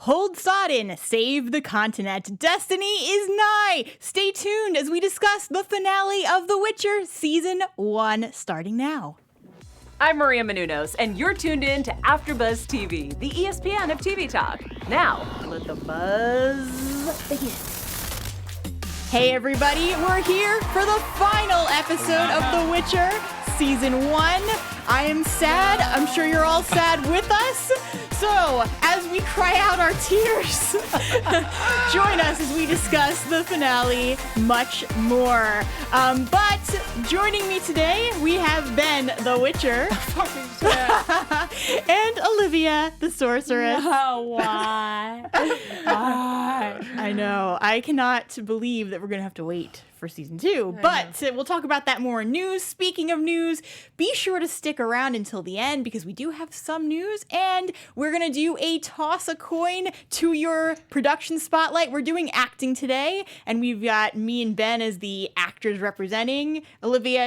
Hold sodden, save the continent. Destiny is nigh. Stay tuned as we discuss the finale of The Witcher Season 1, starting now. I'm Maria Menounos, and you're tuned in to AfterBuzz TV, the ESPN of TV talk. Now, let the buzz begin. Hey everybody, we're here for the final episode of The Witcher Season 1. I am sad. I'm sure you're all sad with us. So, as we cry out our tears, join us as we discuss the finale much more. But joining me today, we have Ben, the Witcher, and Olivia, the sorceress. Oh, why? Why? I know. I cannot believe that we're going to have to wait for season 2, but we'll talk about that more in news. Speaking of news, be sure to stick around until the end because we do have some news, and we're going to do a toss a coin to your production spotlight. We're doing acting today, and we've got me and Ben as the actors representing. Olivia,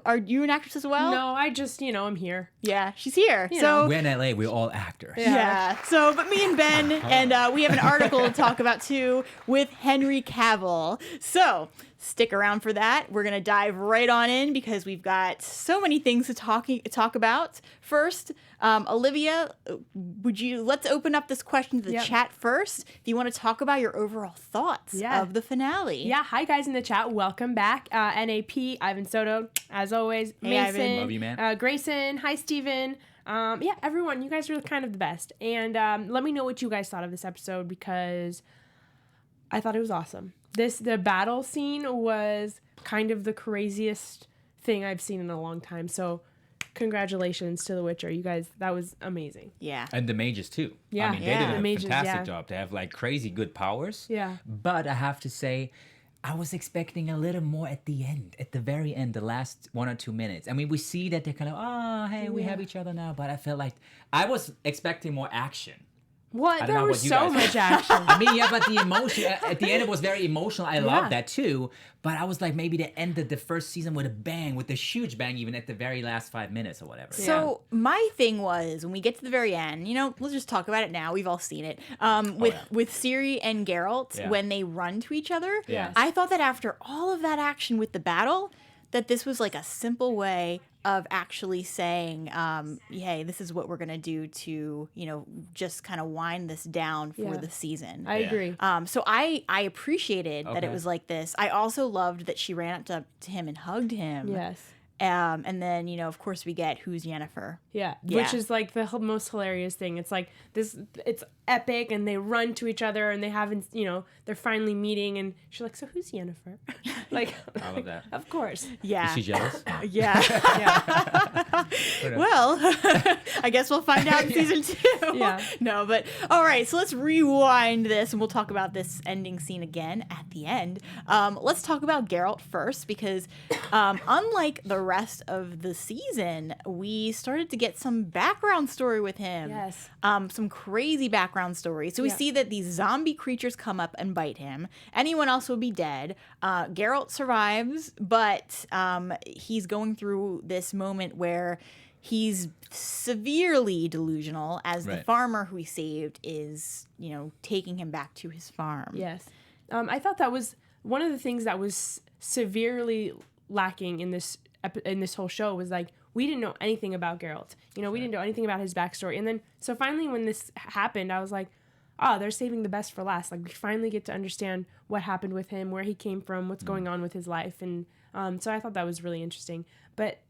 are you an actress as well? No, I just, I'm here. Yeah, she's here. So we're in LA, we're all actors. Yeah. So, but me and Ben, and we have an article to talk about too with Henry Cavill. So, stick around for that. We're going to dive right on in because we've got so many things to talk about. First, Olivia, let's open up this question to the chat first. If you want to talk about your overall thoughts of the finale. Yeah, hi guys in the chat. Welcome back. NAP, Ivan Soto, as always. Hey, Mason. Ivan. Love you, man. Grayson. Hi, Steven. Everyone, you guys are kind of the best. And let me know what you guys thought of this episode because I thought it was awesome. The battle scene was kind of the craziest thing I've seen in a long time. So congratulations to The Witcher. You guys, that was amazing. Yeah. And the mages too. Yeah. I mean, they did The a mages, fantastic job. They have like crazy good powers. Yeah. But I have to say, I was expecting a little more at the end, at the very end, the last 1 or 2 minutes. I mean, we see that they're kind of, we have each other now. But I felt like I was expecting more action. What? There was so much action. I mean, but the emotion, at the end it was very emotional. I love that too. But I was like, maybe they ended the first season with a bang, with a huge bang, even at the very last 5 minutes or whatever. So my thing was, when we get to the very end, let's just talk about it now. We've all seen it. With Ciri and Geralt, when they run to each other, I thought that after all of that action with the battle, that this was like a simple way of actually saying, hey, this is what we're going to do to, just kind of wind this down for the season. I agree. So I appreciated that it was like this. I also loved that she ran up to him and hugged him. Yes. And then, of course, we get who's Yennefer. Yeah, which is like the most hilarious thing. It's like this, it's epic, and they run to each other, and they haven't, they're finally meeting, and she's like, so who's Yennefer? Like, I love that. Of course. Yeah. Is she jealous? Yeah. Well, I guess we'll find out in season 2. Yeah. No, but all right, so let's rewind this, and we'll talk about this ending scene again at the end. Let's talk about Geralt first, because unlike the rest of the season, we started to get some background story with him. Yes. Some crazy background story. So we see that these zombie creatures come up and bite him. Anyone else would be dead. Geralt survives, but he's going through this moment where he's severely delusional as the farmer who he saved is, taking him back to his farm. Yes. I thought that was one of the things that was severely lacking in this whole show was like, we didn't know anything about Geralt. We didn't know anything about his backstory. And then, so finally when this happened, I was like, they're saving the best for last. Like, we finally get to understand what happened with him, where he came from, what's going on with his life. And so I thought that was really interesting. But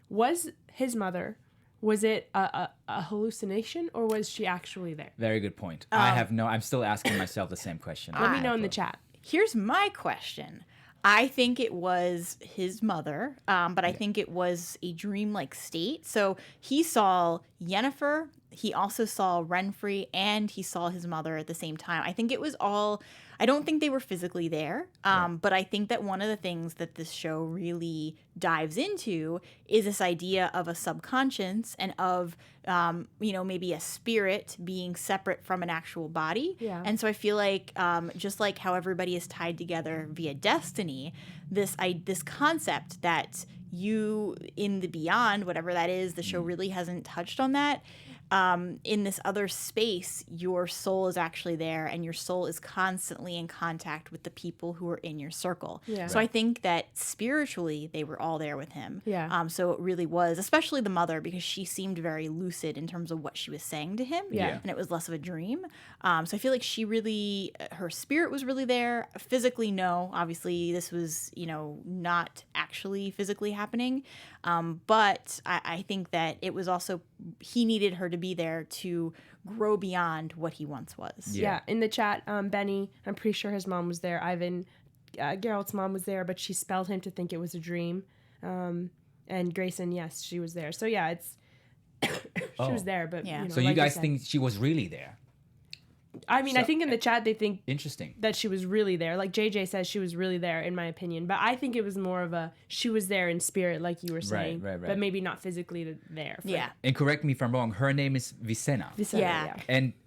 was his mother, was it a hallucination, or was she actually there? Very good point. I'm still asking myself the same question. Let me know in the chat. Here's my question. I think it was his mother, but I think it was a dreamlike state. So he saw Yennefer, he also saw Renfrey, and he saw his mother at the same time. I think it was all, I don't think they were physically there, but I think that one of the things that this show really dives into is this idea of a subconscious and of, maybe a spirit being separate from an actual body. Yeah. And so I feel like just like how everybody is tied together via destiny, this concept that you in the beyond, whatever that is, the show really hasn't touched on that. in this other space, your soul is actually there, and your soul is constantly in contact with the people who are in your circle. Yeah. So I think that spiritually, they were all there with him. Yeah. So it really was, especially the mother, because she seemed very lucid in terms of what she was saying to him. Yeah. And it was less of a dream. So I feel like her spirit was really there. Physically, no. Obviously, this was, not actually physically happening. But I think that it was also, he needed her to be there to grow beyond what he once was. Yeah. In the chat, Benny, I'm pretty sure his mom was there. Ivan, Geralt's mom was there, but she spelled him to think it was a dream. And Grayson, yes, she was there. So yeah, it's she was there, but Yeah. So like you guys said. think she was really there? I mean, I think in the chat they think Interesting. that she was really there. Like JJ says, she was really there, in my opinion. But I think it was more of she was there in spirit, like you were saying, right. but maybe not physically there. Yeah. And correct me if I'm wrong. Her name is Visena. Yeah.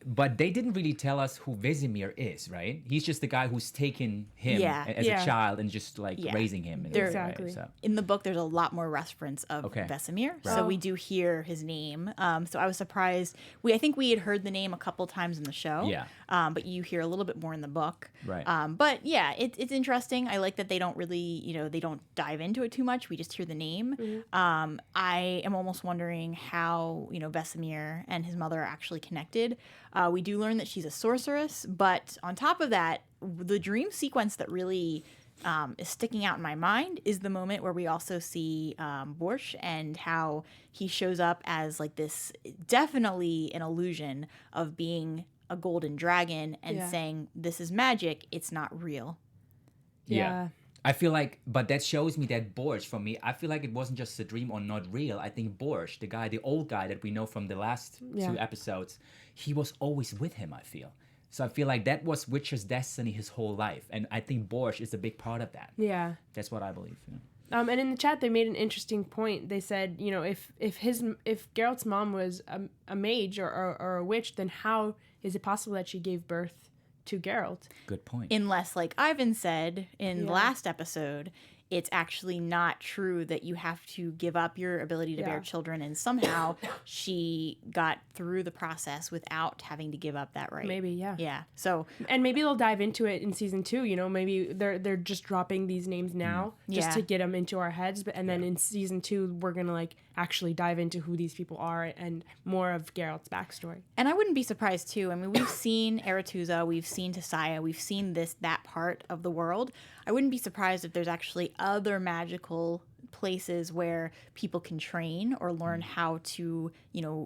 But they didn't really tell us who Vesemir is, right? He's just the guy who's taken him Yeah. as a child and just like Yeah. raising him. Exactly. So. In the book, there's a lot more reference of Vesemir, so we do hear his name. So I was surprised. I think we had heard the name a couple times in the show. Yeah. But you hear a little bit more in the book. Right. But yeah, it's interesting. I like that they don't really, they don't dive into it too much. We just hear the name. I am almost wondering how, Vesemir and his mother are actually connected. We do learn that she's a sorceress, but on top of that, the dream sequence that really is sticking out in my mind is the moment where we also see Borsch and how he shows up as like this, definitely an illusion of being a golden dragon and saying, this is magic, it's not real. Yeah. I feel like, but that shows me that Borsch, for me, I feel like it wasn't just a dream or not real. I think Borsch, the old guy that we know from the last 2 episodes, he was always with him, I feel. So I feel like that was Witcher's destiny his whole life. And I think Borsch is a big part of that. Yeah. That's what I believe. Yeah. And in the chat, they made an interesting point. They said, if Geralt's mom was a mage or a witch, then how is it possible that she gave birth to Geralt? Good point. Unless, like Ivan said in the last episode, it's actually not true that you have to give up your ability to bear children, and somehow she got through the process without having to give up that right. Maybe, yeah. Yeah. So, and maybe they'll dive into it in season 2. Maybe they're just dropping these names now just to get them into our heads, and then in season 2 we're gonna like actually dive into who these people are and more of Geralt's backstory. and I wouldn't be surprised too. I mean, we've seen Aretuza, we've seen Tissaia, we've seen that part of the world. I wouldn't be surprised if there's actually other magical places where people can train or learn how to,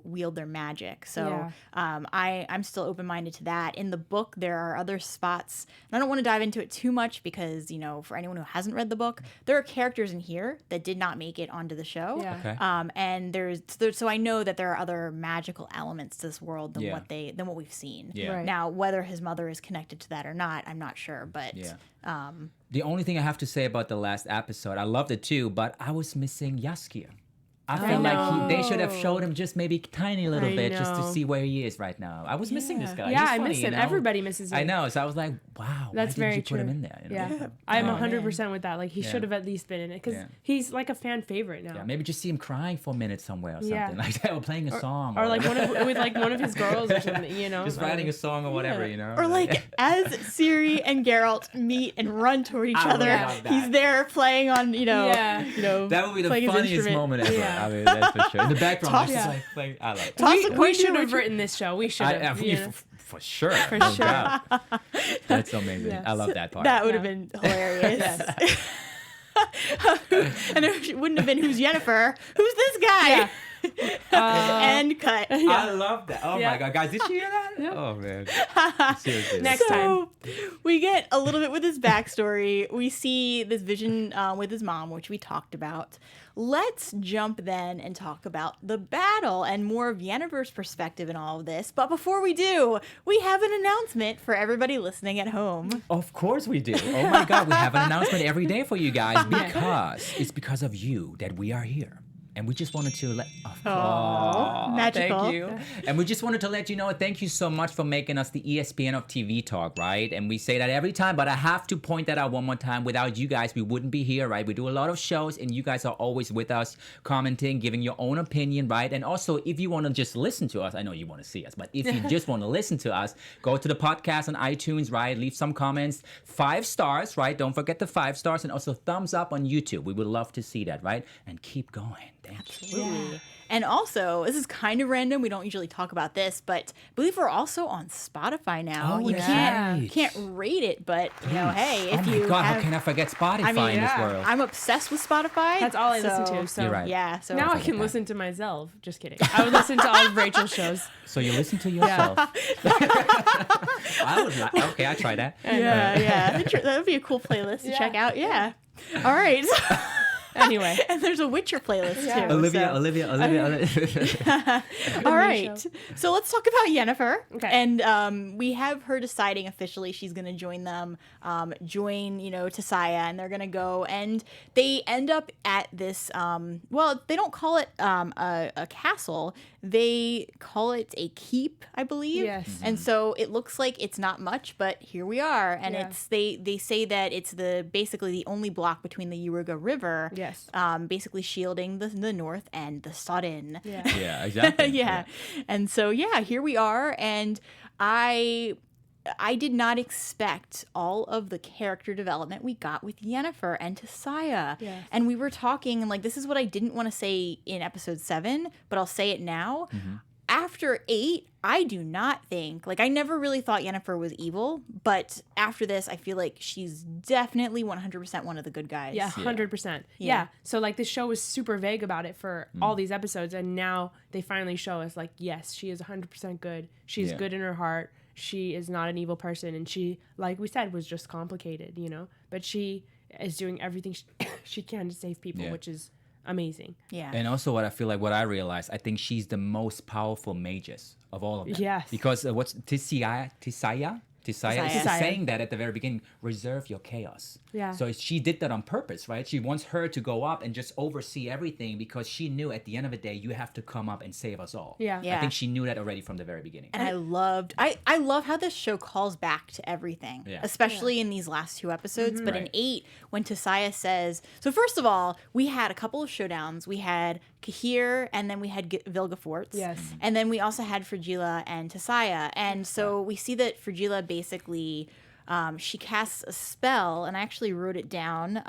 wield their magic. So I'm still open-minded to that. In the book, there are other spots, and I don't want to dive into it too much because, for anyone who hasn't read the book, there are characters in here that did not make it onto the show. Yeah. Okay. And so I know that there are other magical elements to this world than what we've seen. Yeah. Right. Now, whether his mother is connected to that or not, I'm not sure, but The only thing I have to say about the last episode, I loved it too, but I was missing Jaskier. I felt like they should have showed him just maybe tiny little bit just to know. see where he is right now. I was missing this guy. Yeah, He's I funny, miss him. Everybody misses him. I know. So I was like, wow, That's why didn't very you put him true. in there? Yeah, I'm 100% with that. Like he should have at least been in it because he's like a fan favorite now. Yeah, maybe just see him crying for a minute somewhere or something Yeah. like that, or playing a song, Or like with like one of his girls or something, just writing a song or whatever, or like as Ciri and Geralt meet and run toward each I would other, love that. he's there playing on, that would be the playing his funniest instrument. moment ever. Yeah. I mean, that's for sure. In the background, Toss- just like playing. I like. Toss a We coin should to have which- written this show. We should have. For sure. For no sure. doubt. That's amazing. Yes. I love that part. That would have been hilarious. And it wouldn't have been who's Yennefer. Who's this guy? And cut. I love that. Oh Yeah. my god, guys, did you hear that? Oh man. Seriously. Next time. We get a little bit with his backstory. We see this vision with his mom, which we talked about. Let's jump then and talk about the battle and more of Yennefer's perspective in all of this. But before we do, we have an announcement for everybody listening at home. Of course we do. Oh my god, we have an announcement every day for you guys because it's because of you that we are here. And we just wanted to let... magical. Thank you. And we just wanted to let you know, thank you so much for making us the ESPN of TV talk, right? And we say that every time, but I have to point that out one more time. Without you guys, we wouldn't be here, right? We do a lot of shows, and you guys are always with us, commenting, giving your own opinion, right? And also, if you want to just listen to us, I know you want to see us, but if you just want to listen to us, go to the podcast on iTunes, right? Leave some comments. 5 stars, right? Don't forget the 5 stars, and also thumbs up on YouTube. We would love to see that, right? And keep going. Thank you. Absolutely. And also, this is kind of random. We don't usually talk about this, but I believe we're also on Spotify now. Oh, you yeah. can't rate it, but you know, hey, if you God, have, how can I forget Spotify in this world? I'm obsessed with Spotify. That's all I listen to. So You're right. Yeah. So now I can listen to myself. Just kidding. I would listen to all of Rachel's shows. So you listen to yourself. I would like. Okay, I try that. Yeah. That would be a cool playlist to check out. Yeah. All right. Anyway. And there's a Witcher playlist too. Olivia. All right. So let's talk about Yennefer. Okay. And we have her deciding officially she's going to join them, join, Tisaya, and they're going to go. And they end up at this, well, they don't call it a castle. They call it a keep, I believe. Yes. And so it looks like it's not much, but here we are. And it's they say that it's basically the only block between the Uruga River. Yes. Basically shielding the north and the Sodden. Yeah. Yeah, exactly. Yeah. And so here we are, and I did not expect all of the character development we got with Yennefer and Tisaya. Yes. And we were talking, and like, this is what I didn't want to say in episode 7, but I'll say it now. Mm-hmm. After 8, I do not think, like, I never really thought Yennefer was evil, but after this, I feel like she's definitely 100% one of the good guys. Yeah, 100%. Yeah. So, like, this show was super vague about it for all these episodes, and now they finally show us, like, yes, she is 100% good. She's good in her heart. She is not an evil person, and she, like we said, was just complicated, But she is doing everything she can to save people, which is amazing. Yeah. And also what I realized, I think she's the most powerful magus of all of them. Yes. Because what's Tisaya is saying that at the very beginning, reserve your chaos. Yeah. So she did that on purpose, right? She wants her to go up and just oversee everything because she knew at the end of the day, you have to come up and save us all. Yeah. Yeah. I think she knew that already from the very beginning. And I love how this show calls back to everything, especially in these last 2 episodes. But in 8, when Tisaya says, so first of all, we had a couple of showdowns. We had Kahir, and then we had Vilgefortz. Yes. And then we also had Frigila and Tisaya. And so we see that Frigila basically, she casts a spell, and I actually wrote it down.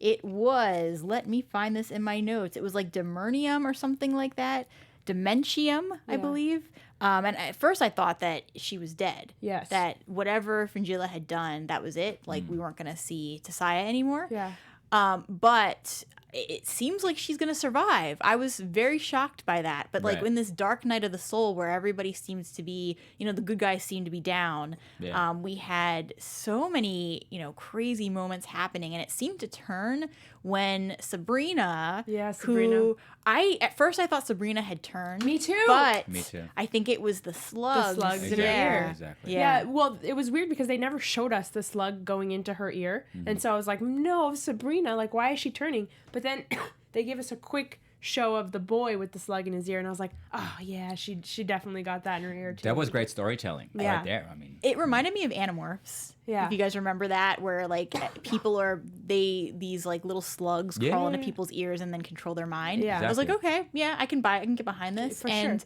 It was, let me find this in my notes. It was like Demernium or something like that. Dementium, I believe. And at first I thought that she was dead. Yes. That whatever Frigila had done, that was it. Like, we weren't going to see Tisaya anymore. Yeah. But it seems like she's going to survive. I was very shocked by that. But like in this dark night of the soul where everybody seems to be, the good guys seem to be down, we had so many, crazy moments happening. And it seemed to turn when Sabrina, who at first I thought Sabrina had turned. Me too. But Me too. I think it was the slugs. in her ear. Exactly. Yeah, well, it was weird because they never showed us the slug going into her ear. And so I was like, no, Sabrina, like, why is she turning? But then they gave us a quick show of the boy with the slug in his ear, and I was like, oh, yeah, she definitely got that in her ear, too. That was great storytelling right there. I mean, it reminded me of Animorphs. Yeah. If you guys remember that, where like people these like little slugs crawl into people's ears and then control their mind. Yeah. I was like, Exactly. okay, yeah, I can get behind this. For and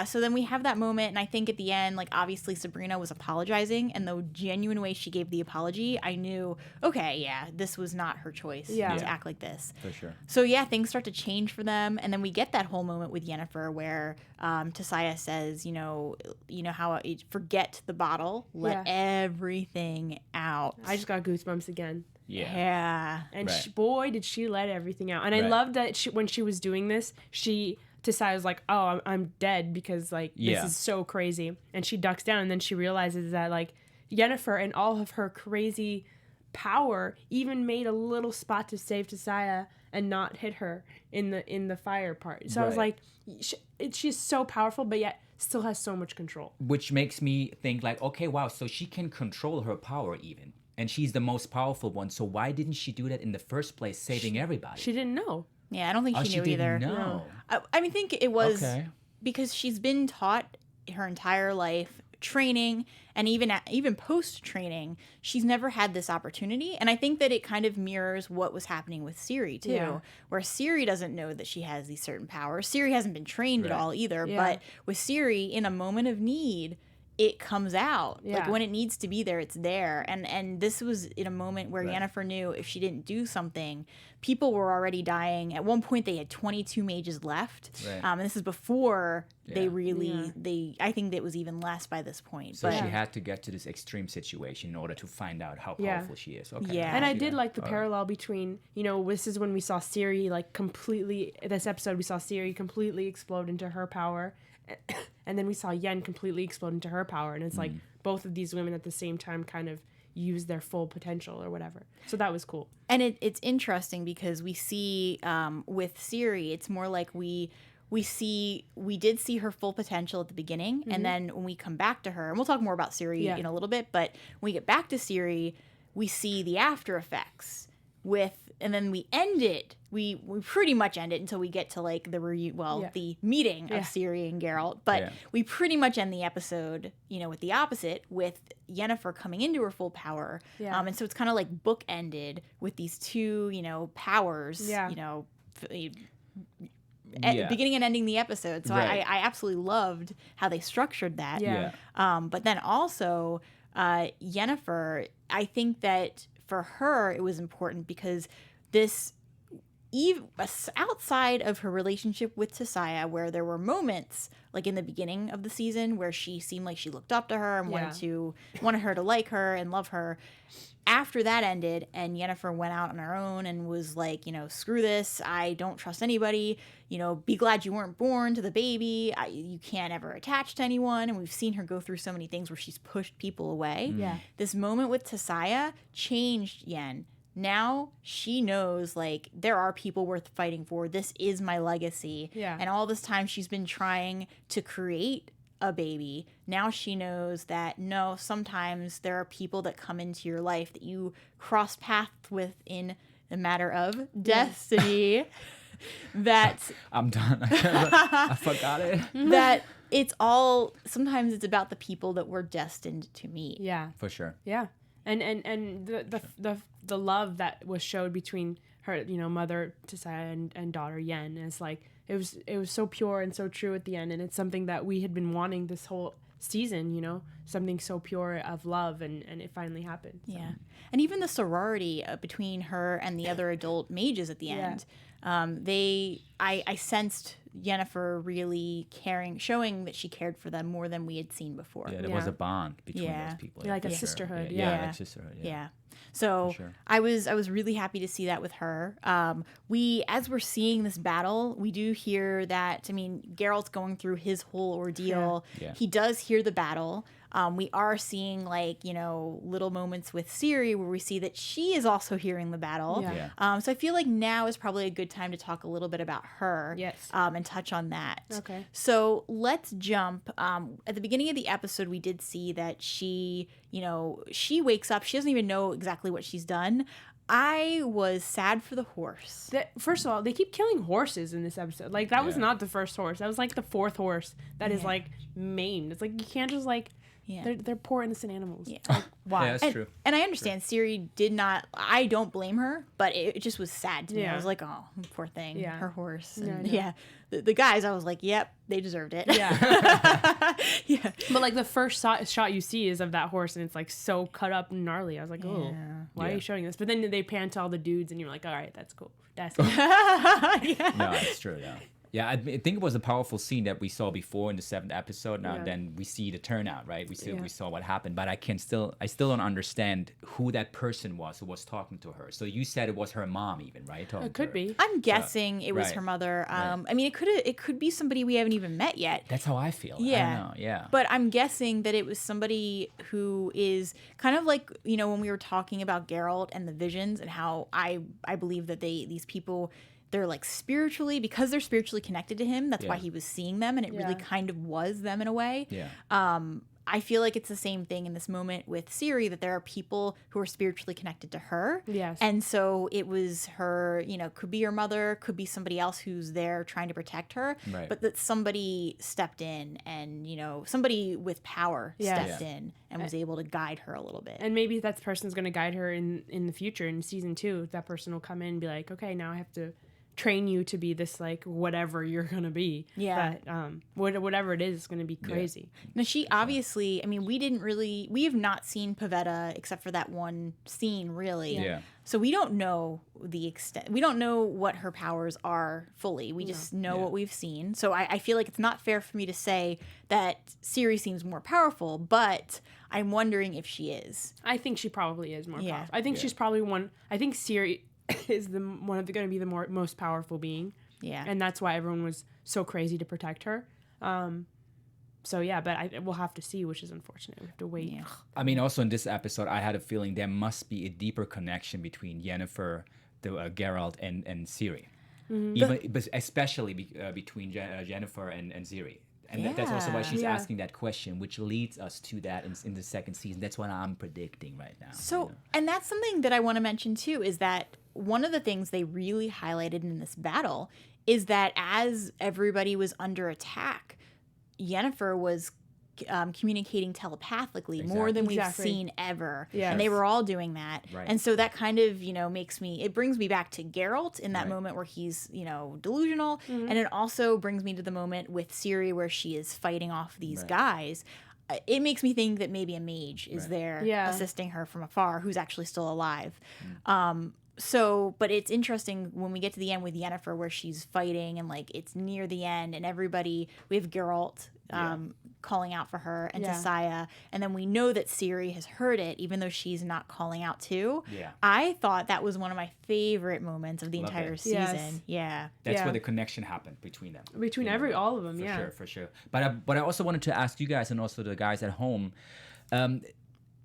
so then we have that moment, and I think at the end, like, obviously Sabrina was apologizing, and the genuine way she gave the apology, I knew, okay, yeah, this was not her choice to act like this. for sure. So yeah, things start to change for them, and then we get that whole moment with Yennefer where Tisaya says, how forget the bottle, let everything out. I just got goosebumps again. Yeah. And boy, did she let everything out. And I loved that when she was doing this, Tisaya was like, oh, I'm dead because, like, this is so crazy. And she ducks down, and then she realizes that, like, Yennefer and all of her crazy power even made a little spot to save Tisaya and not hit her in the fire part. So I was like, she's so powerful, but yet still has so much control. Which makes me think like, okay, wow, so she can control her power even. And she's the most powerful one. So why didn't she do that in the first place, saving everybody? She didn't know. Yeah, I don't think Oh, she knew either. didn't know. I mean, think it was Okay. because she's been taught her entire life training, and even post training, she's never had this opportunity. And I think that it kind of mirrors what was happening with Ciri too, Yeah. where Ciri doesn't know that she has these certain powers. Ciri hasn't been trained at Right. all either, Yeah. but with Ciri, in a moment of need, it comes out. Like Yeah. when it needs to be there, it's there. And this was in a moment where Yennefer knew if she didn't do something, people were already dying. At one point, they had 22 mages left, Right. and this is before they Yeah. really I think it was even less by this point. So but she had to get to this extreme situation in order to find out how Yeah. powerful she is. Okay. Yeah. And I see did that. like the All right. parallel between, this is when we saw Ciri like completely, this episode we saw Ciri completely explode into her power. And then we saw Yen completely explode into her power. And it's like both of these women at the same time kind of use their full potential or whatever. So that was cool. And it's interesting because we see with Ciri, it's more like we did see her full potential at the beginning, and then when we come back to her, and we'll talk more about Ciri in a little bit, but when we get back to Ciri, we see the after effects and then we end it. We pretty much end it until we get to like the meeting of Ciri and Geralt, but we pretty much end the episode, with the opposite, with Yennefer coming into her full power. Yeah. And so it's kind of like bookended with these two, powers, Yeah. beginning and ending the episode. So Right. I absolutely loved how they structured that. Yeah. But then also, Yennefer, I think that for her, it was important because this, outside of her relationship with Tissaia, where there were moments, like in the beginning of the season, where she seemed like she looked up to her and wanted her to like her and love her. After that ended and Yennefer went out on her own and was like, screw this, I don't trust anybody, be glad you weren't born to the baby, you can't ever attach to anyone. And we've seen her go through so many things where she's pushed people away. Yeah. This moment with Tissaia changed Yen. Now she knows, like, there are people worth fighting for. This is my legacy. Yeah. And all this time she's been trying to create a baby. Now she knows that, no, sometimes there are people that come into your life that you cross paths with in a matter of destiny. That I'm done. I forgot it. that sometimes it's about the people that we're destined to meet. Yeah. For sure. Yeah. And the love that was showed between her, mother Tissaia and daughter Yen is like it was so pure and so true at the end, and it's something that we had been wanting this whole season, something so pure of love, and it finally happened. So. Yeah. And even the sorority between her and the other adult mages at the end. I sensed Yennefer really showing that she cared for them more than we had seen before. Yeah, there was a bond between Yeah. those people. Yeah, like a for sure. sisterhood, Yeah, yeah. like sisterhood. Yeah. So sure. I was really happy to see that with her. As we're seeing this battle, we do hear that, Geralt's going through his whole ordeal. Yeah. He does hear the battle. We are seeing little moments with Ciri where we see that she is also hearing the battle. Yeah. Yeah. So I feel like now is probably a good time to talk a little bit about her. Yes. And touch on that. Okay. So let's jump. At the beginning of the episode, we did see that she wakes up. She doesn't even know exactly what she's done. I was sad for the horse. First of all, they keep killing horses in this episode. Like, that was not the first horse. That was like the fourth horse that is like maimed. It's like you can't just like. Yeah. They're poor innocent animals. Yeah. Like, why? Yeah, that's true. And I understand Ciri did not. I don't blame her, but it just was sad to me. I Yeah. was like, oh, poor thing, Yeah. her horse. Yeah, I And know. yeah, the guys, I was like, yep, they deserved it. Yeah. Yeah. But like the first shot you see is of that horse, and it's like so cut up and gnarly. I was like, oh, why are you showing this? But then they pan to all the dudes, and you're like, all right, that's cool. That's cool. No, it's true. Yeah. Yeah, I think it was a powerful scene that we saw before in the 7th episode. Now, then we see the turnout, right? We saw what happened, but I still don't understand who that person was who was talking to her. So you said it was her mom, even, right? It could be. I'm guessing it was right. her mother. Right. It could be somebody we haven't even met yet. That's how I feel. Yeah. I don't know. Yeah. But I'm guessing that it was somebody who is kind of like, when we were talking about Geralt and the visions and how I believe that these people, they're like because they're spiritually connected to him. That's why he was seeing them, and it really kind of was them in a way. Yeah. I feel like it's the same thing in this moment with Ciri, that there are people who are spiritually connected to her. Yes. And so it was her, could be her mother, could be somebody else who's there trying to protect her. Right. But that somebody stepped in and, somebody with power stepped in and was able to guide her a little bit. And maybe that person's going to guide her in the future in season 2. That person will come in and be like, okay, now I have to train you to be this, like, whatever you're going to be. Yeah. But whatever it is going to be crazy. Now, she obviously, we have not seen Pavetta except for that one scene, really. Yeah. So we don't know the extent. We don't know what her powers are fully. We just know what we've seen. So I feel like it's not fair for me to say that Ciri seems more powerful, but I'm wondering if she is. I think she probably is more Yeah. powerful. I think she's probably one. I think Ciri is going to be the most powerful being. Yeah. And that's why everyone was so crazy to protect her. So yeah, but we'll have to see, which is unfortunate. We have to wait. Yeah. I mean, also in this episode, I had a feeling there must be a deeper connection between Yennefer, Geralt, and Ciri. Mm-hmm. But especially between Yennefer and Ciri. And that's also why she's asking that question, which leads us to that in the second season. That's what I'm predicting right now. So, and that's something that I want to mention too, is that one of the things they really highlighted in this battle is that as everybody was under attack, Yennefer was communicating telepathically more than we've seen ever. Yes. And they were all doing that. Right. And so that kind of, it brings me back to Geralt in that moment where he's, delusional. And it also brings me to the moment with Ciri where she is fighting off these guys. It makes me think that maybe a mage is there assisting her from afar, who's actually still alive. But it's interesting when we get to the end with Yennefer where she's fighting and like it's near the end and we have Geralt calling out for her and Tisaya, and then we know that Ciri has heard it even though she's not calling out too. Yeah. I thought that was one of my favorite moments of the entire season. Yes. Yeah. That's where the connection happened between them. Between all of them, For sure. But I also wanted to ask you guys and also the guys at home,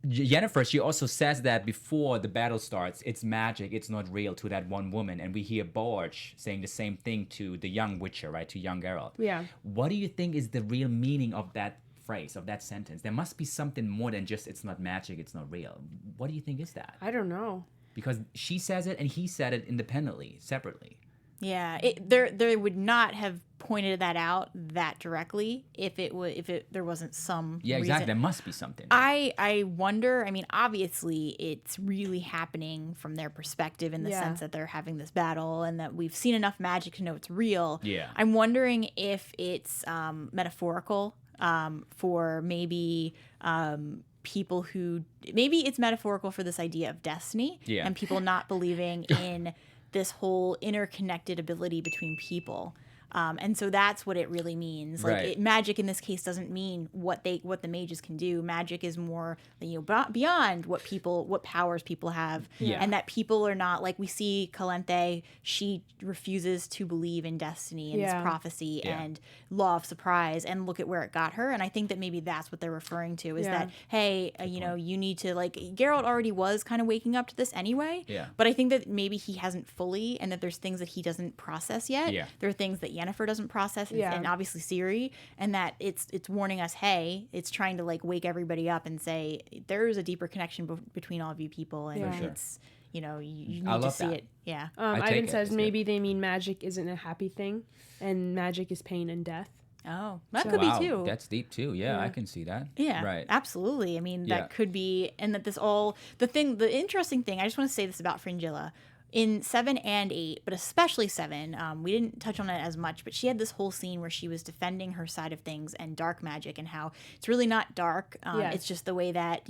Yennefer, she also says that before the battle starts, it's magic, it's not real to that one woman. And we hear Borge saying the same thing to the young Witcher, right? To young Geralt. Yeah. What do you think is the real meaning of that phrase, of that sentence? There must be something more than just it's not magic, it's not real. What do you think is that? I don't know. Because she says it and he said it independently, separately. Yeah, there would not have pointed that out that directly if there wasn't some exactly. reason. There must be something. I wonder. I mean, obviously, it's really happening from their perspective in the sense that they're having this battle and that we've seen enough magic to know it's real. Yeah. I'm wondering if it's metaphorical for maybe. People who maybe it's metaphorical for this idea of destiny and people not believing in this whole interconnected ability between people. And so that's what it really means. Like magic in this case doesn't mean what the mages can do. Magic is more beyond what powers people have, and that people are not like we see Calente. She refuses to believe in destiny and this prophecy and law of surprise, and look at where it got her. And I think that maybe that's what they're referring to is that hey, you need to like Geralt already was kind of waking up to this anyway. Yeah. But I think that maybe he hasn't fully, and that there's things that he doesn't process yet. Yeah. There are things that Yennefer doesn't process, and obviously Ciri, and that it's warning us, hey, it's trying to like wake everybody up and say there is a deeper connection between all of you people, and it's you need to see it. Yeah. Ivan says maybe they mean magic isn't a happy thing, and magic is pain and death. Oh, that could be too. That's deep too. Yeah, I can see that. Yeah, right. Absolutely. I mean, that could be, and that the interesting thing. I just want to say this about Fringilla. In 7 and 8, but especially 7, we didn't touch on it as much, but she had this whole scene where she was defending her side of things and dark magic and how it's really not dark. It's just the way that,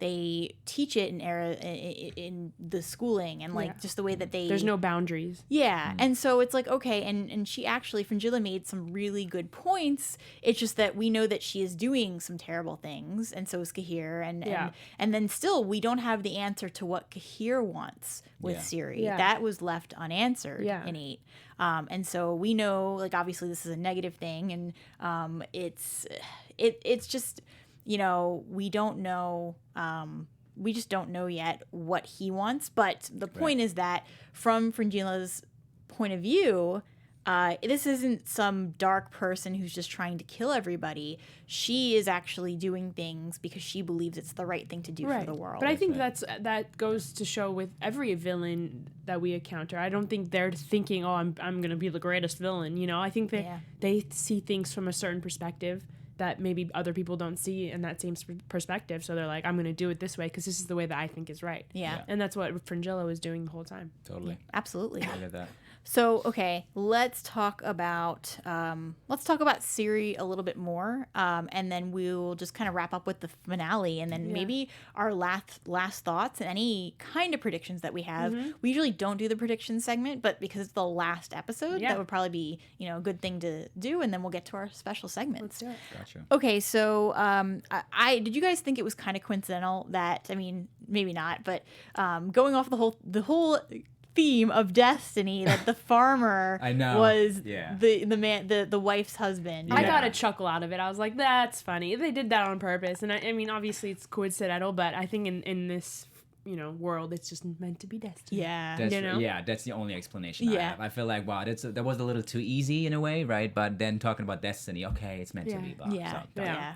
they teach it in the schooling and just the way that there's no boundaries. Yeah. And so it's like, okay. And she actually, Fringilla made some really good points. It's just that we know that she is doing some terrible things. And so is Cahir. And then still we don't have the answer to what Cahir wants with Ciri. That was left unanswered in 8. And so we know, like, obviously this is a negative thing, and it's just, we don't know, we just don't know yet what he wants. But the point is that from Fringilla's point of view, this isn't some dark person who's just trying to kill everybody. She is actually doing things because she believes it's the right thing to do for the world. But I think that goes to show with every villain that we encounter. I don't think they're thinking, oh, I'm going to be the greatest villain. You know, I think that they see things from a certain perspective that maybe other people don't see in that same perspective. So they're like, I'm going to do it this way because this is the way that I think is right. Yeah. And that's what Fringilla was doing the whole time. Totally. Absolutely. I get that. So, okay, let's talk about Ciri a little bit more, and then we'll just kind of wrap up with the finale, and then maybe our last thoughts and any kind of predictions that we have. We usually don't do the prediction segment, but because it's the last episode, that would probably be a good thing to do, and then we'll get to our special segments. Let's do it. Gotcha. Okay, so I did you guys think it was kind of coincidental that, I mean, maybe not, but going off the whole theme of Destiny, that the farmer was the man, the wife's husband. I got a chuckle out of it. I was like, that's funny. They did that on purpose. And I mean, obviously it's coincidental, but I think in this world, it's just meant to be destiny. Yeah. That's the only explanation I have. I feel like, wow, that was a little too easy in a way, right? But then talking about destiny, okay, it's meant to be. Blah.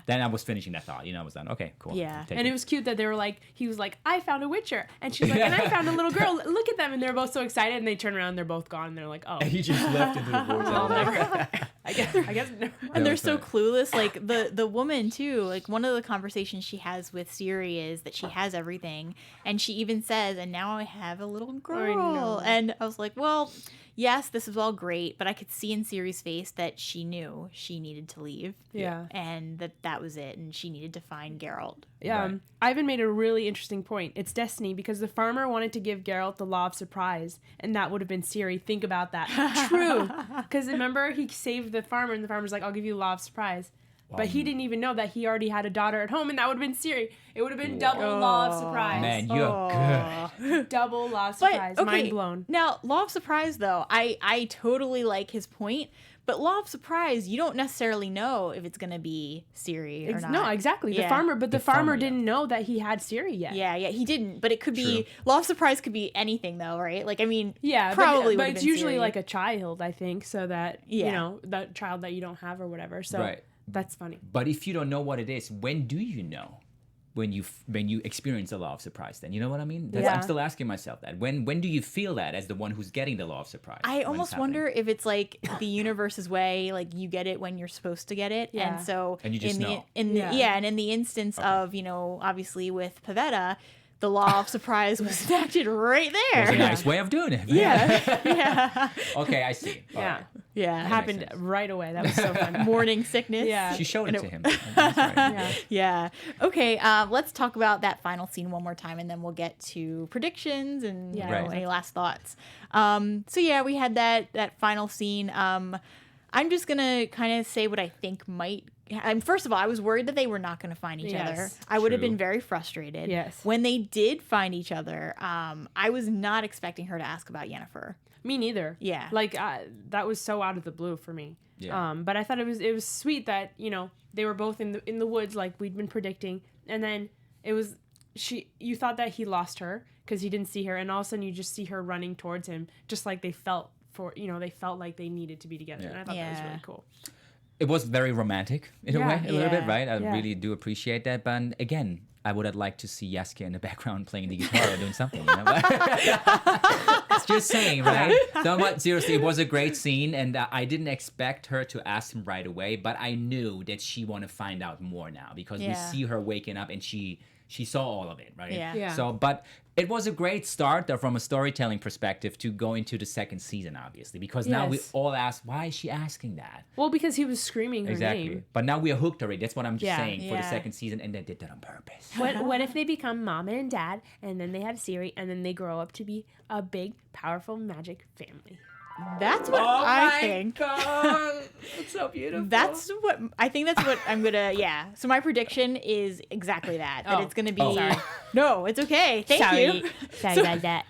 Then I was finishing that thought. I was done. Okay, cool. Yeah. And it was cute that they were like, he was like, I found a witcher. And she's like, and I found a little girl. Look at them. And they're both so excited. And they turn around and they're both gone. And they're like, oh. And he just left into the woods. I guess no. And they're so clueless. Like the woman too, like one of the conversations she has with Ciri is that she has everything. And she even says, and now I have a little girl. And I was like, well, yes, this is all great, but I could see in Ciri's face that she knew she needed to leave. Yeah. And that was it. And she needed to find Geralt. Yeah. Right. Ivan made a really interesting point. It's destiny because the farmer wanted to give Geralt the law of surprise, and that would have been Ciri. Think about that. True. Because remember, he saved the farmer, and the farmer's like, I'll give you the law of surprise. But he didn't even know that he already had a daughter at home, and that would have been Ciri. It would have been double law of surprise. Man, you're good. Double law of surprise. But, okay, mind blown. Now, law of surprise, though, I totally like his point. But law of surprise, you don't necessarily know if it's going to be Ciri or not. No, exactly. Yeah. The farmer didn't know that he had Ciri yet. Yeah, he didn't. But it could be, law of surprise could be anything, though, right? Like, I mean, yeah, probably but it's usually Ciri. like a child, I think, so that, that child that you don't have or whatever. So that's funny. But if you don't know what it is, when do you know? When you experience the law of surprise, then you know what I mean? I'm still asking myself that. When do you feel that as the one who's getting the law of surprise? I almost wonder if it's like the universe's way, like you get it when you're supposed to get it, and so and you just know. And in the instance of obviously with Pavetta, the law of surprise was enacted right there. It was a nice way of doing it. Yeah. Okay, I see. Yeah. It happened right away. That was so fun. Morning sickness. Yeah. She showed it to him. That's right. Yeah. Okay, let's talk about that final scene one more time, and then we'll get to predictions and any last thoughts. So we had that final scene. I'm just going to kind of say what I think might. First of all, I was worried that they were not going to find each other. I would have been very frustrated. Yes. When they did find each other, I was not expecting her to ask about Yennefer. Me neither. Yeah. Like that was so out of the blue for me. Yeah. But I thought it was sweet that they were both in the woods like we'd been predicting, and then it was you thought that he lost her because he didn't see her, and all of a sudden you just see her running towards him, just like they felt like they needed to be together, and I thought that was really cool. It was very romantic in a way, a little bit, right? I Yeah. really do appreciate that. But again, I would have liked to see Yaska in the background playing the guitar or doing something. It's just saying, right? So, but seriously, it was a great scene, and I didn't expect her to ask him right away, but I knew that she wanted to find out more now because we see her waking up and she saw all of it, right? Yeah. So, but it was a great start from a storytelling perspective to go into the second season, obviously, because now we all ask, why is she asking that? Well, because he was screaming her name. But now we are hooked already. That's what I'm just saying for the Yeah. second season, and they did that on purpose. What if they become mom and dad, and then they have Ciri, and then they grow up to be a big, powerful magic family? That's what I think. God, it's so beautiful. That's what I think. That's what I'm gonna. So my prediction is exactly that. That it's gonna be. Sorry. No, it's okay. Thank you. Sorry about that.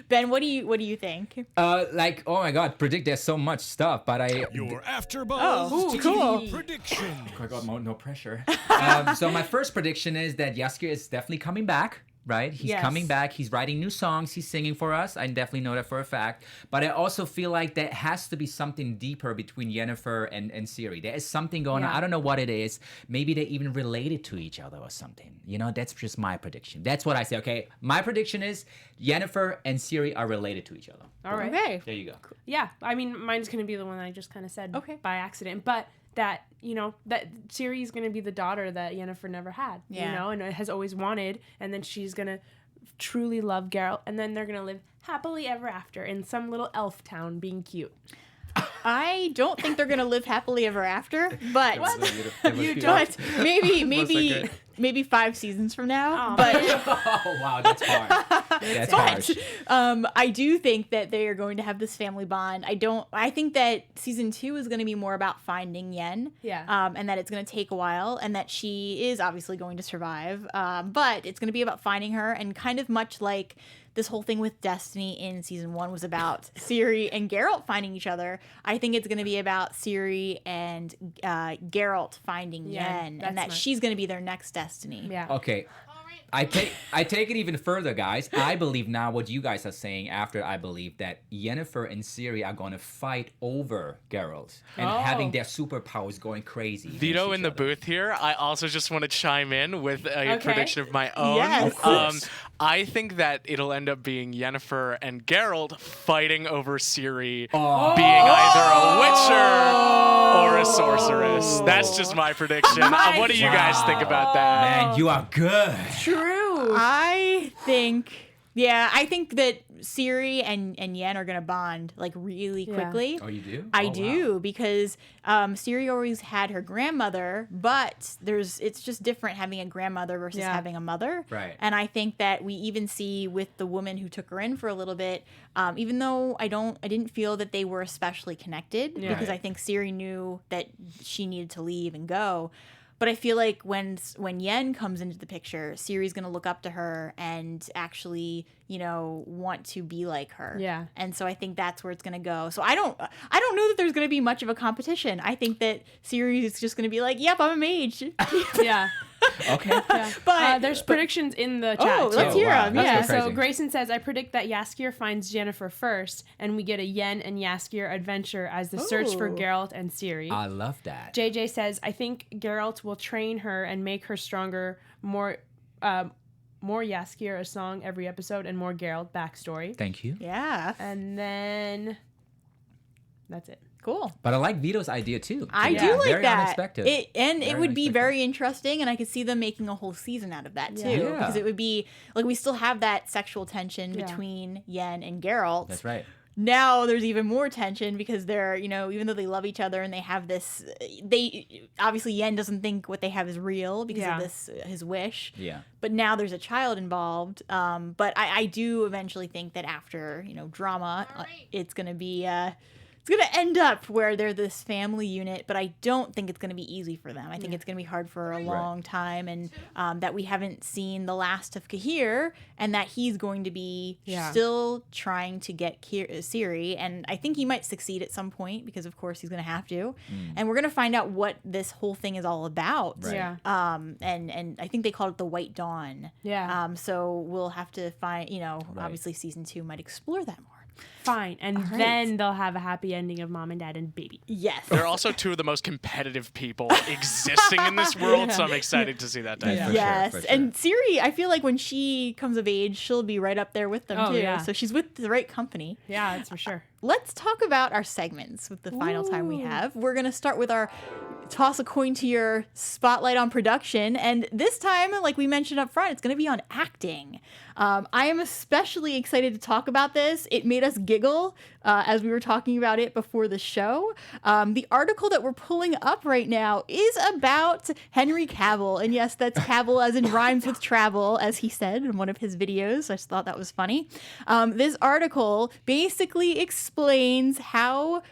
Ben, what do you think? Oh my God, predict there's so much stuff, but Your AfterBuzz TV cool. prediction. I got no pressure. So my first prediction is that Yaska is definitely coming back. right? He's Yes. coming back. He's writing new songs. He's singing for us. I definitely know that for a fact. But I also feel like there has to be something deeper between Yennefer and Ciri. There is something going on. Yeah. I don't know what it is. Maybe they're even related to each other or something. You know, that's just my prediction. That's what I say. Okay, my prediction is Yennefer and Ciri are related to each other. All right. Okay. There you go. Yeah, I mean, mine's gonna be the one I just kind of said Okay. by accident, but that that Ciri is gonna be the daughter that Yennefer never had, Yeah. and has always wanted, and then she's gonna truly love Geralt, and then they're gonna live happily ever after in some little elf town being cute. I don't think they're gonna live happily ever after, but You but maybe good. maybe 5 seasons from now. Oh. But Oh, wow, that's hard. That's harsh. I do think that they are going to have this family bond. I think that season 2 is going to be more about finding Yen. Yeah. And that it's going to take a while, and that she is obviously going to survive. But it's going to be about finding her, and kind of much like this whole thing with Destiny in season 1 was about Ciri and Geralt finding each other. I think it's going to be about Ciri and Geralt finding Yen, that's and that smart. she's going to be their next Destiny. Yeah. Okay. I take it even further, guys. I believe now what you guys are saying after I believe that Yennefer and Ciri are going to fight over Geralt and having their superpowers going crazy. Vito against in each the other. booth here. I also just want to chime in with a Okay. prediction of my own. Yes. Of course. I think that it'll end up being Yennefer and Geralt fighting over Ciri, Oh. being either a witcher or a sorceress. That's just my prediction. What do you guys think about that? Man, you are good. True. I think that Ciri and Yen are gonna bond like really Yeah. quickly. Oh, you do? I Oh, do wow. because Ciri always had her grandmother, but it's just different having a grandmother versus Yeah. having a mother. Right. And I think that we even see with the woman who took her in for a little bit, even though I didn't feel that they were especially connected Yeah. because Right. I think Ciri knew that she needed to leave and go. But I feel like when Yen comes into the picture, Ciri's gonna look up to her and actually, want to be like her. Yeah. And so I think that's where it's gonna go. So I don't know that there's gonna be much of a competition. I think that Ciri is just gonna be like, "Yep, I'm a mage." Yeah. Okay. But There's predictions in the chat. Oh, let's too. hear wow. 'em. That's Yeah. so So crazy. Grayson says, I predict that Jaskier finds Yennefer first, and we get a Yen and Jaskier adventure as the search for Ooh. Geralt and Ciri. I love that. JJ says, I think Geralt will train her and make her stronger, more Jaskier a song every episode, and more Geralt backstory. Thank you. yeah, And then that's it. cool. But I like Vito's idea too. I Yeah. do like Very that. unexpected. It Very would be unexpected. very interesting, and I could see them making a whole season out of that too. Yeah. Yeah. Because it would be like we still have that sexual tension Yeah. between Yen and Geralt. That's right. Now there's even more tension because they're, even though they love each other and they have this, obviously Yen doesn't think what they have is real because Yeah. of this, his wish. Yeah. But now there's a child involved. But I do eventually think that after, drama, it's going to be, it's going to end up where they're this family unit, but I don't think it's going to be easy for them. I think it's going to be hard for a long time, and that we haven't seen the last of Cahir, and that he's going to be still trying to get Ciri, and I think he might succeed at some point because, of course, he's going to have to. And we're going to find out what this whole thing is all about. Right. Yeah. And I think they called it the White Dawn. Yeah. So we'll have to find, obviously season 2 might explore that more. Fine. And right. then they'll have a happy ending of mom and dad and baby. Yes. They're also two of the most competitive people existing in this world, so I'm excited to see that Yeah. dynamic. For Yes, sure. and Ciri, I feel like when she comes of age, she'll be right up there with them Oh, too. yeah. So she's with the right company. Yeah, that's for sure. Let's talk about our segments with the final time we have. We're going to start with our toss a coin to your spotlight on production. And this time, like we mentioned up front, it's going to be on acting. I am especially excited to talk about this. It made us giggle as we were talking about it before the show. The article that we're pulling up right now is about Henry Cavill. And yes, that's Cavill as in rhymes with travel, as he said in one of his videos. I just thought that was funny. This article basically explains how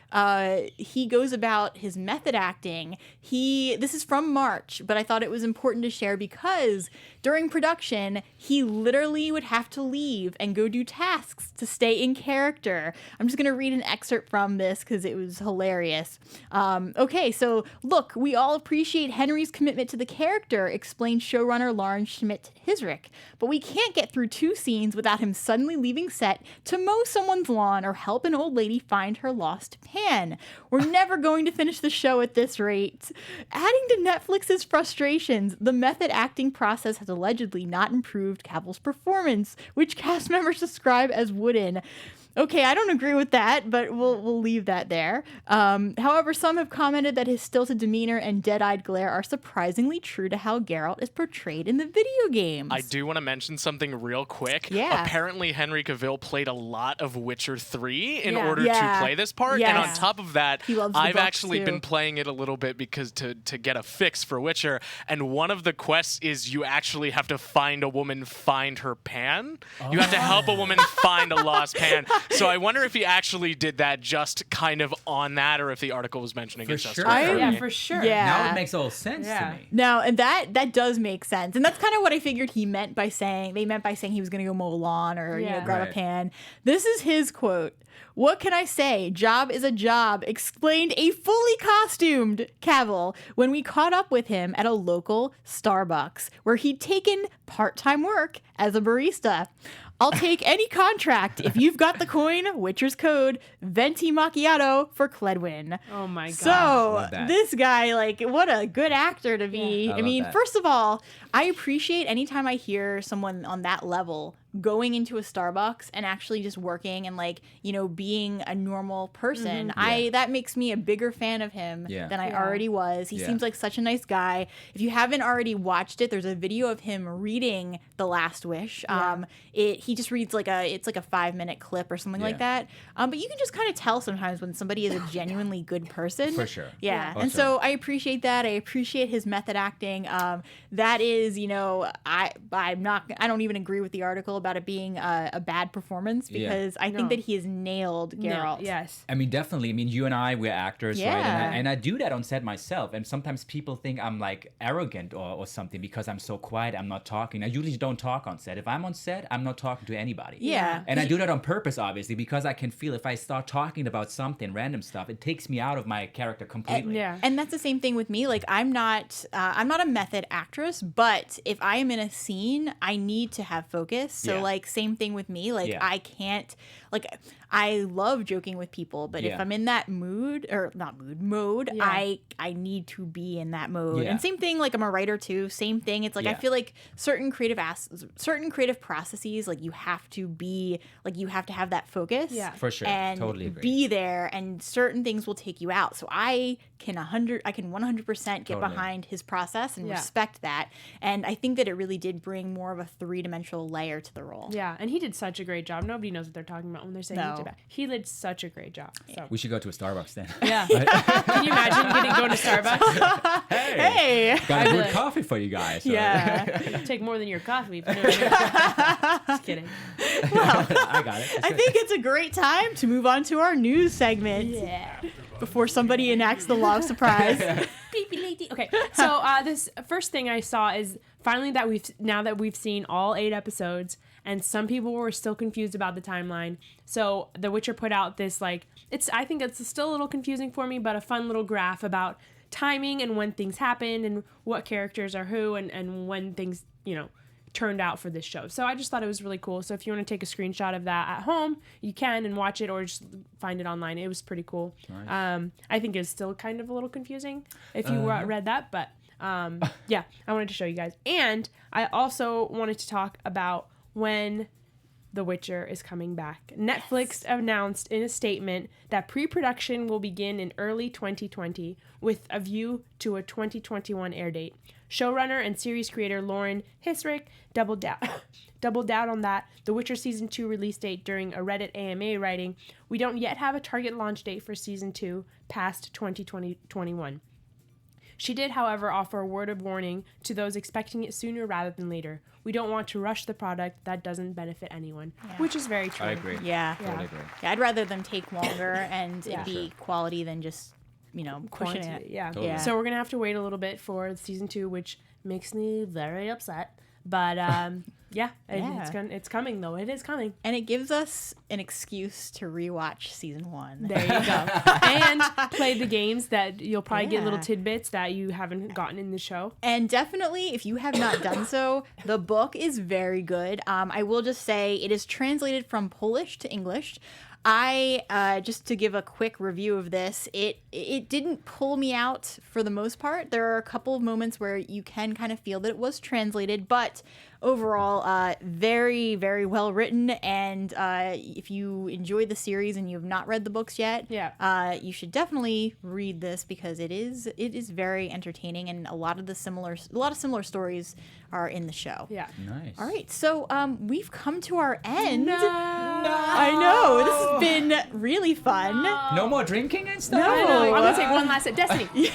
he goes about his method acting This is from March, but I thought it was important to share because during production, he literally would have to leave and go do tasks to stay in character. I'm just going to read an excerpt from this because it was hilarious. Okay, so look, we all appreciate Henry's commitment to the character, explained showrunner Lauren Schmidt-Hisrich, but we can't get through 2 scenes without him suddenly leaving set to mow someone's lawn or help an old lady find her lost pan. We're never going to finish the show at this rate. Adding to Netflix's frustrations, the method acting process has allegedly not improved Cavill's performance, which cast members describe as wooden. Okay, I don't agree with that, but we'll leave that there. However, some have commented that his stilted demeanor and dead-eyed glare are surprisingly true to how Geralt is portrayed in the video games. I do want to mention something real quick. Yeah. Apparently, Henry Cavill played a lot of Witcher 3 in order to play this part. Yes. And on top of that, He loves the I've books, actually too. been playing it a little bit because to get a fix for Witcher. And one of the quests is you actually have to find a woman find her pan. You have to help a woman find a lost pan. So I wonder if he actually did that just kind of on that, or if the article was mentioning For it just sure. for free. Yeah, for sure. Yeah. Now it makes all sense Yeah. to me. No, and that does make sense. And that's kind of what I figured he meant by saying he was going to go mow a lawn or Yeah. grab Right. a pan. This is his quote. "What can I say? Job is a job," explained a fully costumed Cavill when we caught up with him at a local Starbucks where he'd taken part-time work as a barista. "I'll take any contract if you've got the coin, Witcher's code, venti macchiato for Cledwin." Oh my god. So Love that. this guy, like, what a good actor to be. Yeah. I I mean, love that. first of all, I appreciate anytime I hear someone on that level going into a Starbucks and actually just working and, like, being a normal person. Yeah. That makes me a bigger fan of him Yeah. than I Yeah. already was. He Yeah. seems like such a nice guy. If you haven't already watched it, there's a video of him reading The Last Wish. He just reads it's like a 5-minute clip or something like Yeah. that. But you can just kind of tell sometimes when somebody is a genuinely good person. For sure. Yeah. For And sure. so I appreciate that. I appreciate his method acting. That is, I don't even agree with the article about it being a bad performance Yeah. because I think No. that he has nailed No, Geralt. yes. I mean, definitely. I mean, you and I, we're actors, right? Yeah. And I do that on set myself. And sometimes people think I'm like arrogant or something because I'm so quiet, I'm not talking. I usually don't talk on set. If I'm on set, I'm not talking to anybody. Yeah. And I do that on purpose, obviously, because I can feel if I start talking about something, random stuff, it takes me out of my character completely. Yeah. And that's the same thing with me. Like, I'm not a method actress, but if I am in a scene, I need to have focus. So Yeah. like, same thing with me. Like, Yeah. I can't, like, I love joking with people, but if Yeah. I'm in that mode, Yeah. I need to be in that mode. Yeah. And same thing, like, I'm a writer too. Same thing. It's like, I Yeah. feel like certain creative processes, like, you have to have that focus. Yeah. For sure. And Totally agree. be there, and certain things will take you out. So I can 100% get Totally. behind his process and Yeah. respect that. And I think that it really did bring more of a 3-dimensional layer to the role. Yeah, and he did such a great job. Nobody knows what they're talking about when they're saying No. he did bad. He did such a great job. So. We should go to a Starbucks then. Yeah. Can you imagine going to Starbucks? Hey! Got a I'd be good like- coffee for you guys. so- Yeah. Take more than your coffee. If you know what I mean. Just kidding. I got it. I think it's a great time to move on to our news segment. Yeah. Before somebody enacts the law of surprise. Okay, so this first thing I saw is finally that we've seen all 8 episodes, and some people were still confused about the timeline. So The Witcher put out this I think it's still a little confusing for me, but a fun little graph about timing and when things happen and what characters are who and when things turned out for this show. So I just thought it was really cool. So if you want to take a screenshot of that at home, you can and watch it, or just find it online. It was pretty cool. Nice. I think it's still kind of a little confusing if you read that, but yeah, I wanted to show you guys. And I also wanted to talk about when The Witcher is coming back. Netflix announced in a statement that pre-production will begin in early 2020 with a view to a 2021 air date. Showrunner and series creator Lauren Hisrich doubled out on that. The Witcher Season 2 release date during a Reddit AMA writing, "We don't yet have a target launch date for Season 2 past 2021. She did, however, offer a word of warning to those expecting it sooner rather than later. "We don't want to rush the product that doesn't benefit anyone," which is very true. I agree. Yeah. Totally agree. Yeah, I'd rather them take longer and Yeah. it be quality than just pushing quantity. it. Yeah. Totally. Yeah. So we're gonna have to wait a little bit for season 2, which makes me very upset. But yeah, it's coming though. It is coming. And it gives us an excuse to rewatch season 1. There you go. And play the games that you'll probably get little Yeah. tidbits that you haven't gotten in the show. And definitely, if you have not done so, the book is very good. I will just say it is translated from Polish to English. Just to give a quick review of this, it didn't pull me out for the most part. There are a couple of moments where you can kind of feel that it was translated, but overall, very, very well written. And if you enjoy the series and you have not read the books yet, you should definitely read this because it is very entertaining, and a lot of similar stories are in the show. Yeah. Nice. All right, so we've come to our end. No. I know, this has been really fun. No more drinking and stuff? No. I know. I'm gonna take one last sip. Destiny.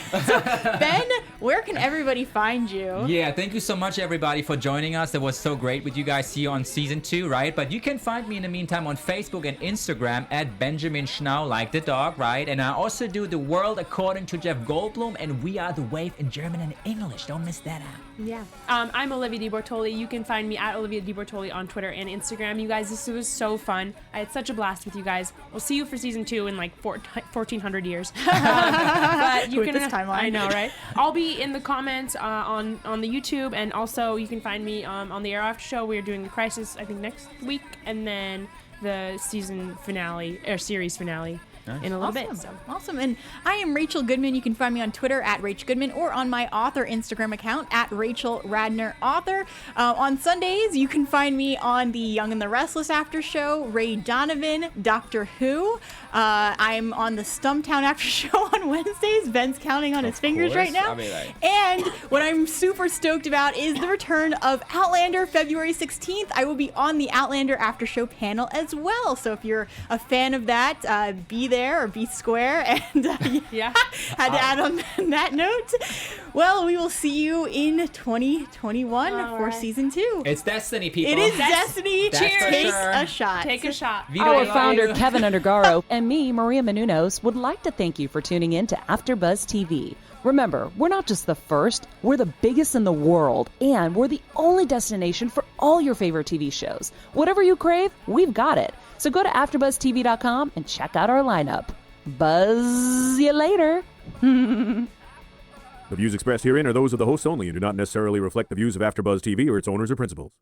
Ben, where can everybody find you? Yeah, thank you so much, everybody, for joining us. It was so great with you guys. See you on season 2, right? But you can find me in the meantime on Facebook and Instagram at Benjamin Schnau, like the dog, right? And I also do The World According to Jeff Goldblum and We Are the Wave in German and English. Don't miss that out. Yeah. I'm Olivia Debortoli. You can find me at Olivia Debortoli on Twitter and Instagram. You guys, this was so fun. I had such a blast with you guys. We'll see you for season 2 in like 1400 years. But you With can this timeline. I know, right? I'll be in the comments on the YouTube, and also you can find me on the Air After Show. We're doing the Crisis, I think, next week, and then the season finale or series finale. In a little bit. So. Awesome. And I am Rachel Goodman. You can find me on Twitter at Rach Goodman or on my author Instagram account at Rachel Radner Author. On Sundays, you can find me on the Young and the Restless After Show, Ray Donovan, Doctor Who. I'm on the Stumptown After Show on Wednesdays. Ben's counting on his fingers right now. And what I'm super stoked about is the return of Outlander February 16th. I will be on the Outlander After Show panel as well. So if you're a fan of that, be there or be square. And Yeah. had to add on that note. Well, we will see you in 2021 for right. season 2. It's Destiny, people. It is Destiny. That's for Take sure. a shot. Take a shot. Our founder, Keven Undergaro, and me, Maria Menounos, would like to thank you for tuning in to AfterBuzz TV. Remember, we're not just the first, we're the biggest in the world, and we're the only destination for all your favorite TV shows. Whatever you crave, we've got it. So go to AfterBuzzTV.com and check out our lineup. Buzz you later. The views expressed herein are those of the hosts only and do not necessarily reflect the views of AfterBuzz TV or its owners or principals.